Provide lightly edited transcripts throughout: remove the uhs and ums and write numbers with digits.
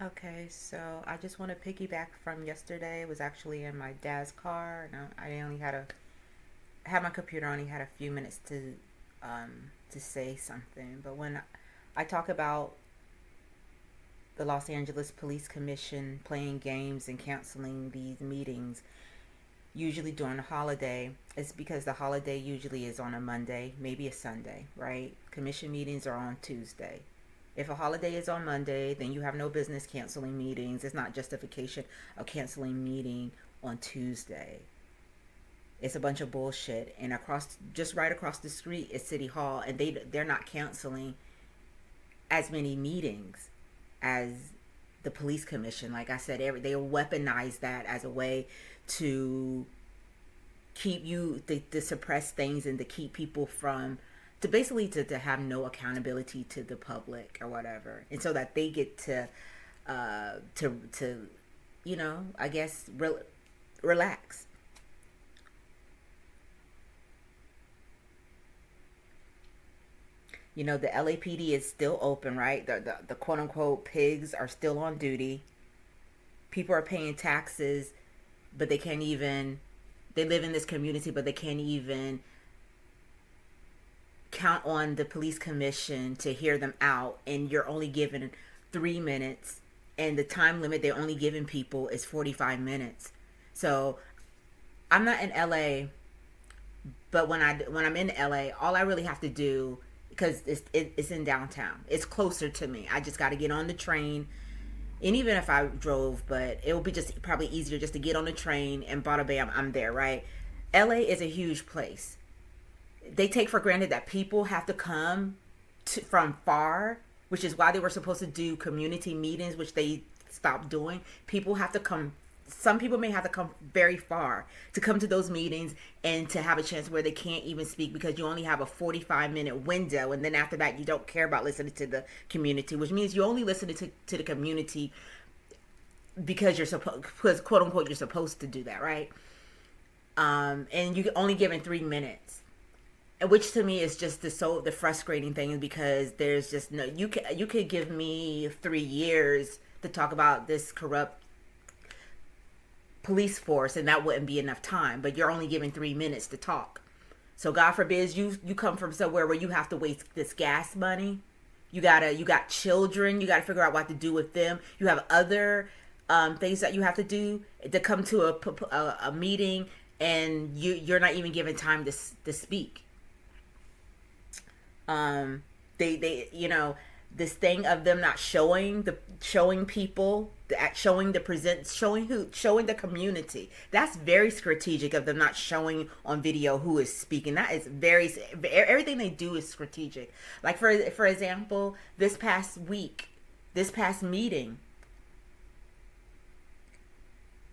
Okay, so I just want to piggyback from yesterday. It was actually in my dad's car, and I only had my computer only had a few minutes to say something. But when I talk about the Los Angeles Police Commission playing games and canceling these meetings, usually during a holiday, it's because the holiday usually is on a Monday, maybe a Sunday, right? Commission meetings are on Tuesday. If a holiday is on Monday, then you have no business canceling meetings. It's not justification of canceling meeting on Tuesday. It's a bunch of bullshit. And just right across the street is City Hall, and they're not canceling as many meetings as the police commission. Like I said, they weaponize that as a way to keep you to suppress things and to keep people from to basically to have no accountability to the public or whatever, and so that they get to I guess relax. The LAPD is still open, right? The quote unquote pigs are still on duty. People are paying taxes, but they live in this community, but they can't even count on the police commission to hear them out. And you're only given 3 minutes, and the time limit they're only giving people is 45 minutes. So I'm not in LA, but when I'm in LA, all I really have to do, because it's in downtown, it's closer to me. I just got to get on the train, and even if I drove, but it will be just probably easier just to get on the train and bada bam, I'm there, right? LA is a huge place. They take for granted that people have to come from far, which is why they were supposed to do community meetings, which they stopped doing. People have to come. Some people may have to come very far to come to those meetings and to have a chance where they can't even speak because you only have a 45-minute window, and then after that you don't care about listening to the community, which means you only listen to the community because you're supposed, because quote unquote you're supposed to do that, right? And you only given 3 minutes, which to me is just the frustrating thing, is because there's just no, you could give me 3 years to talk about this corrupt police force, and that wouldn't be enough time, but you're only given 3 minutes to talk. So God forbid you come from somewhere where you have to waste this gas money. You got children, you gotta figure out what to do with them. You have other things that you have to do to come to a meeting, and you're not even given time to speak. They this thing of them not showing people showing the present showing the community, that's very strategic of them not showing on video who is speaking. That is very, everything they do is strategic. Like for example, this past meeting,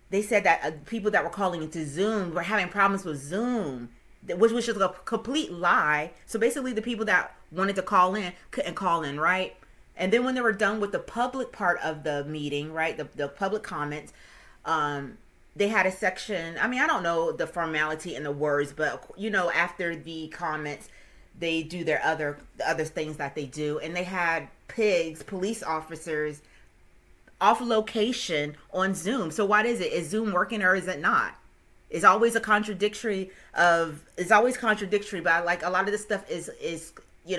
they said that people that were calling into Zoom were having problems with Zoom, which was just a complete lie. So basically, the people that wanted to call in couldn't call in, right? And then when they were done with the public part of the meeting, right, the public comments, they had a section. I mean, I don't know the formality and the words, but after the comments, they do their other things that they do, and they had pigs, police officers, off location on Zoom. So what is it? Is Zoom working or is it not? It's always contradictory, but like a lot of this stuff is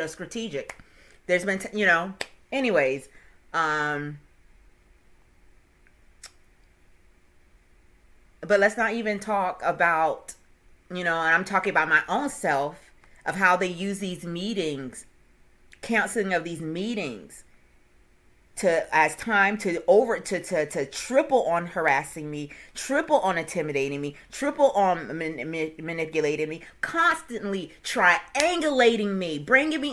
strategic. There's been anyways, um but let's not even talk about, and I'm talking about my own self, of how they use these meetings, canceling of these meetings, to as time to triple on harassing me, triple on intimidating me, triple on manipulating me, constantly triangulating me, bringing me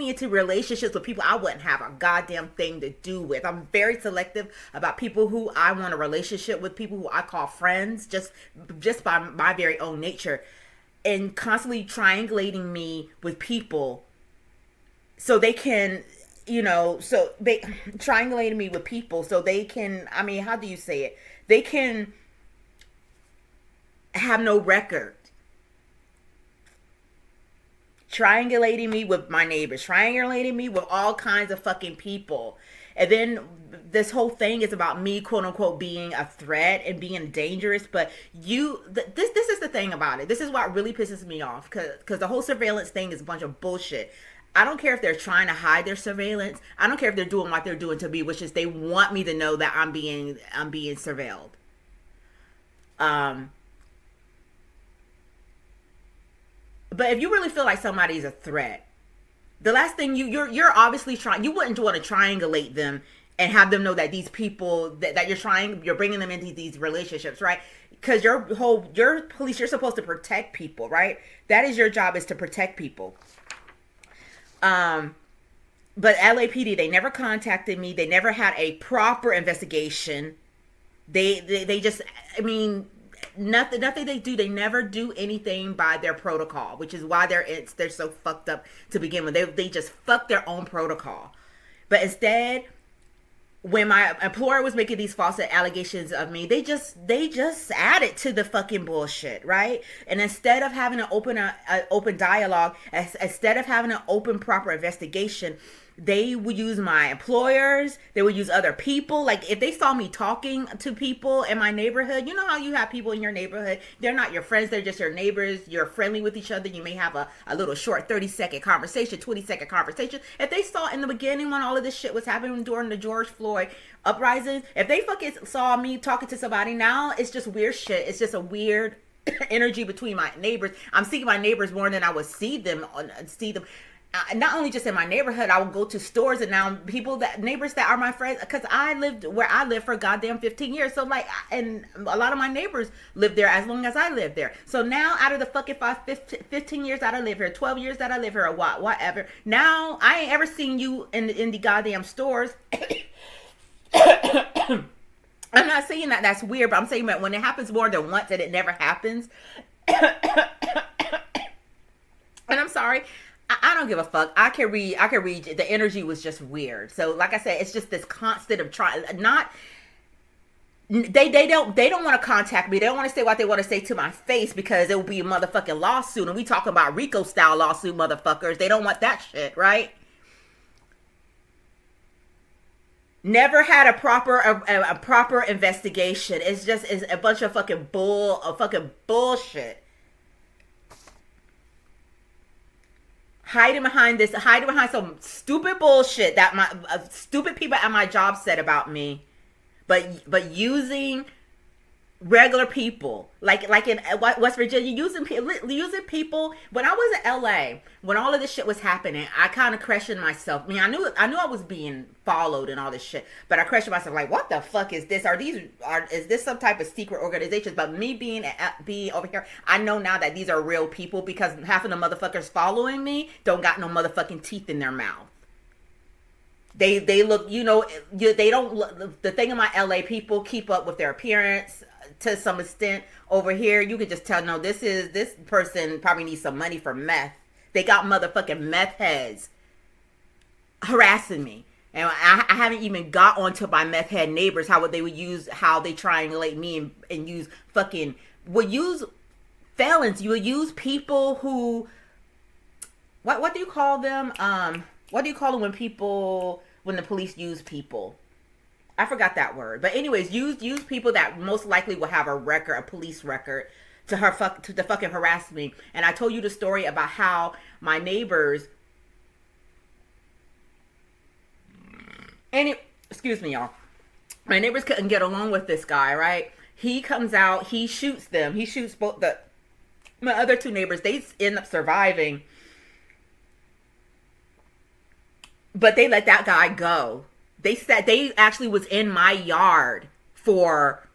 into relationships with people I wouldn't have a goddamn thing to do with. I'm very selective about people who I want a relationship with, people who I call friends, just by my very own nature, and constantly triangulating me with people so they can, so they triangulated me with people so they can, I mean, how do you say it? They can have no record. triangulating me with my neighbors, triangulating me with all kinds of fucking people. And then this whole thing is about me, quote unquote, being a threat and being dangerous. But this is the thing about it. This is what really pisses me off, because the whole surveillance thing is a bunch of bullshit. I don't care if they're trying to hide their surveillance. I don't care if they're doing what they're doing to me, which is they want me to know that I'm being surveilled. But if you really feel like somebody's a threat, the last thing you're obviously trying, you wouldn't want to triangulate them and have them know that these people that you're bringing them into these relationships, right? Because your police, you're supposed to protect people, right? That is your job, is to protect people. But LAPD, they never contacted me. They never had a proper investigation. They just, I mean, nothing they do. They never do anything by their protocol, which is why they're so fucked up to begin with. They just fuck their own protocol. But instead, when my employer was making these false allegations of me, they just added to the fucking bullshit, right? And instead of having an open dialogue, instead of having an open, proper investigation, they would use my employers. They would use other people. Like, if they saw me talking to people in my neighborhood, you know how you have people in your neighborhood, they're not your friends, they're just your neighbors. You're friendly with each other. You may have a little short 30-second conversation, 20-second conversation. If they saw in the beginning, when all of this shit was happening during the George Floyd uprisings, if they fucking saw me talking to somebody, now it's just weird shit. It's just a weird energy between my neighbors. I'm seeing my neighbors more than I would see them. Not only just in my neighborhood, I would go to stores, and now neighbors that are my friends, because I lived where I lived for goddamn 15 years. So like, and a lot of my neighbors lived there as long as I lived there. So now, out of the fucking 15 years that I live here, 12 years that I live here, or whatever, now I ain't ever seen you in the goddamn stores. I'm not saying that that's weird, but I'm saying that when it happens more than once and it never happens, and I'm sorry, I don't give a fuck. I can read. The energy was just weird. So, like I said, it's just this constant of trying. They don't want to contact me. They don't want to say what they want to say to my face, because it will be a motherfucking lawsuit. And we talking about RICO style lawsuit, motherfuckers. They don't want that shit, right? Never had a proper investigation. It's a bunch of fucking bullshit. Hiding behind some stupid bullshit that my stupid people at my job said about me, but using regular people, like in West Virginia, using people. When I was in LA, when all of this shit was happening, I kind of questioned myself. I mean, I knew I was being followed and all this shit, but I questioned myself, like, what the fuck is this? Is this some type of secret organization? But me being over here, I know now that these are real people, because half of the motherfuckers following me don't got no motherfucking teeth in their mouth. They look, they don't look. The thing in my LA people keep up with their appearance to some extent. Over here, you can just tell, no, this person probably needs some money for meth. They got motherfucking meth heads harassing me. And I haven't even got onto my meth head neighbors, how they triangulate me and use use felons. You would use people who, what do you call them? What do you call them when the police use people? I forgot that word. But anyways, use people that most likely will have a police record to fucking harass me. And I told you the story about how my neighbors, excuse me, y'all. My neighbors couldn't get along with this guy, right? He comes out, he shoots them. He shoots both my other two neighbors. They end up surviving, but they let that guy go. They said they actually was in my yard for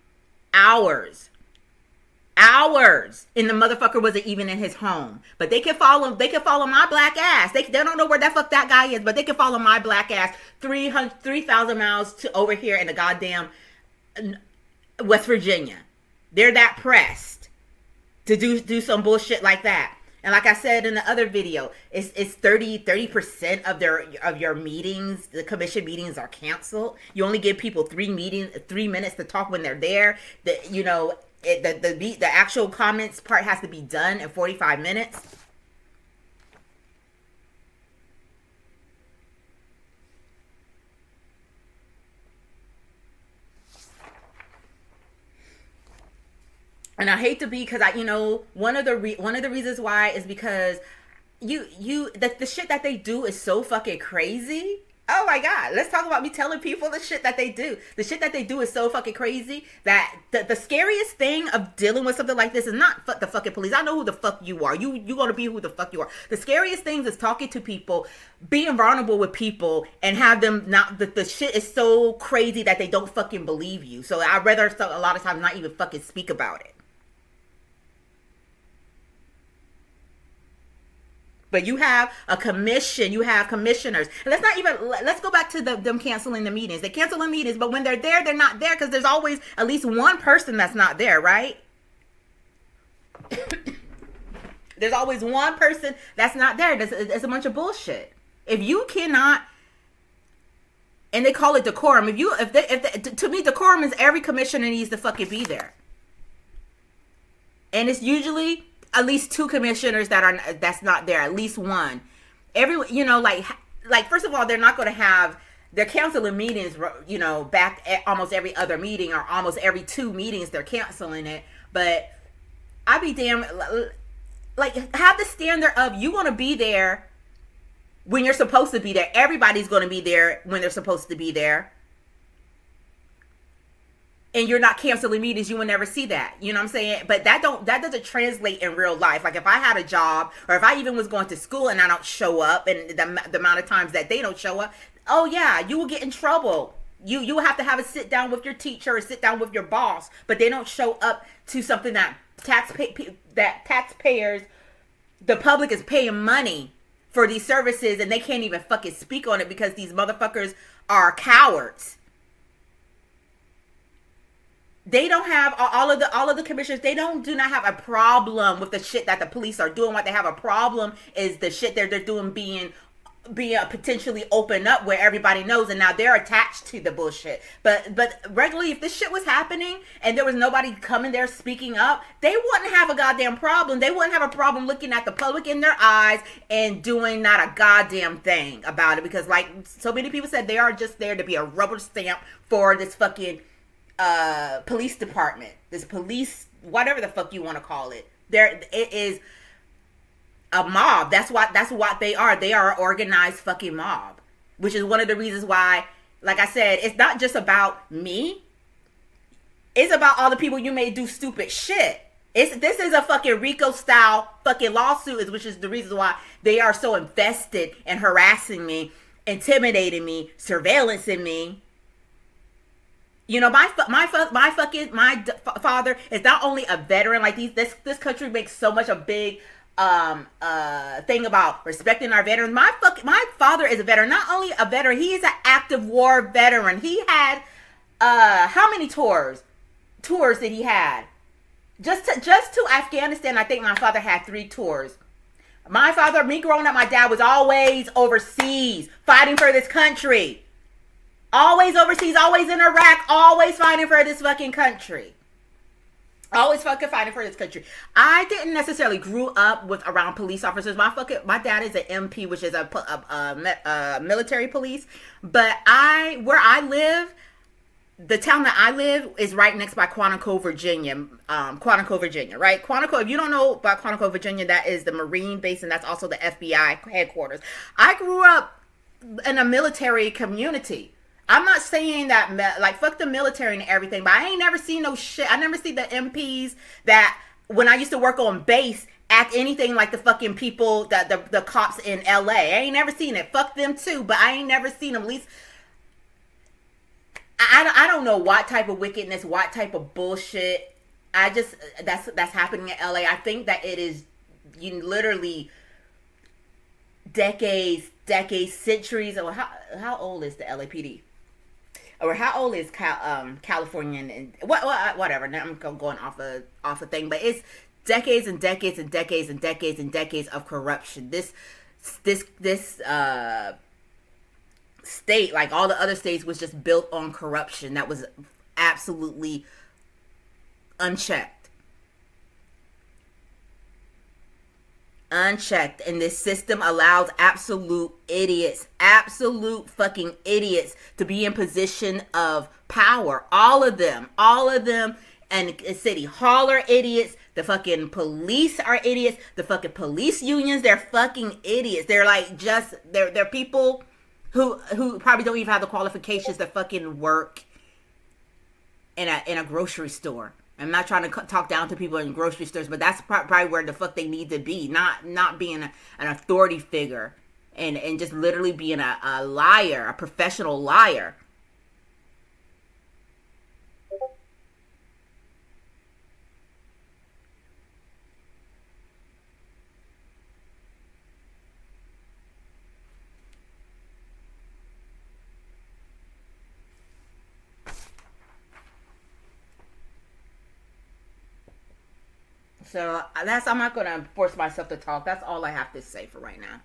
hours, and the motherfucker wasn't even in his home. But they can follow my black ass. They don't know where the fuck that guy is, but they can follow my black ass 3,000 miles to over here in the goddamn West Virginia. They're that pressed to do some bullshit like that. And like I said in the other video, it's 30% of your meetings, the commission meetings, are canceled. You only give people 3 minutes to talk when they're there. The actual comments part has to be done in 45 minutes. And I hate to be, because one of the reasons why is because the shit that they do is so fucking crazy. Oh my god, let's talk about me telling people the shit that they do. The shit that they do is so fucking crazy that the scariest thing of dealing with something like this is not the fucking police. I know who the fuck you are. You gonna be who the fuck you are. The scariest things is talking to people, being vulnerable with people, and have them not, the shit is so crazy that they don't fucking believe you. So I'd rather a lot of times not even fucking speak about it. But you have a commission, you have commissioners. And let's go back to them canceling the meetings. They cancel the meetings, but when they're there, they're not there, because there's always at least one person that's not there, right? There's always one person that's not there. It's a bunch of bullshit. If you cannot, and they call it decorum. To me, decorum is every commissioner needs to fucking be there. And it's usually at least two commissioners that's not there, at least one. Like first of all, they're not going to have, they're canceling meetings, back at almost every other meeting, or almost every 2 meetings they're canceling it. But I be damn, like, have the standard of, you want to be there when you're supposed to be there. Everybody's going to be there when they're supposed to be there. And you're not canceling meetings, you will never see that. You know what I'm saying? But that doesn't translate in real life. Like, if I had a job, or if I even was going to school and I don't show up, and the amount of times that they don't show up, oh yeah, you will get in trouble. You will have to have a sit down with your teacher, or sit down with your boss, but they don't show up to something that taxpayers, the public is paying money for these services, and they can't even fucking speak on it because these motherfuckers are cowards. They don't have all of the commissioners. They do not have a problem with the shit that the police are doing. What they have a problem is the shit they're doing being potentially open up, where everybody knows, and now they're attached to the bullshit. But regularly, if this shit was happening and there was nobody coming there speaking up, they wouldn't have a goddamn problem. They wouldn't have a problem looking at the public in their eyes and doing not a goddamn thing about it, because, like so many people said, they are just there to be a rubber stamp for this fucking police department, this police, whatever the fuck you want to call it. It is a mob. That's what they are. They are an organized fucking mob, which is one of the reasons why, like I said, it's not just about me. It's about all the people you may do stupid shit. This is a fucking RICO style fucking lawsuit, which is the reason why they are so invested in harassing me, intimidating me, surveillancing me. My father is not only a veteran. Like, this country makes so much a big thing about respecting our veterans. My father is a veteran. Not only a veteran, he is an active war veteran. He had how many tours that he had? Just to Afghanistan, I think my father had 3 tours. My father, me growing up, my dad was always overseas fighting for this country. Always overseas, always in Iraq, always fighting for this fucking country. Always fucking fighting for this country. I didn't necessarily grew up around police officers. My dad is an MP, which is a military police. But where I live, the town that I live is right next by Quantico, Virginia. Quantico, Virginia, right? Quantico, if you don't know about Quantico, Virginia, that is the Marine base, and that's also the FBI headquarters. I grew up in a military community. I'm not saying that, like, fuck the military and everything, but I ain't never seen no shit. I never see the MPs that, when I used to work on base, act anything like the fucking people, the cops in LA. I ain't never seen it. Fuck them too, but I ain't never seen them. At least, I don't know what type of wickedness, what type of bullshit. That's happening in LA. I think that it is, literally decades, centuries. Or how old is the LAPD? Or how old is California and whatever? Now I'm going off a thing, but it's decades and decades and decades and decades and decades of corruption. This state, like all the other states, was just built on corruption that was absolutely unchecked. And this system allows absolute fucking idiots to be in position of power. All of them And City Hall are idiots. The fucking police are idiots. The fucking police unions, they're fucking idiots. They're like just they're people who probably don't even have the qualifications to fucking work in a grocery store. I'm not trying to talk down to people in grocery stores, but that's probably where the fuck they need to be. Not being an authority figure and just literally being a liar, a professional liar. So I'm not gonna force myself to talk. That's all I have to say for right now.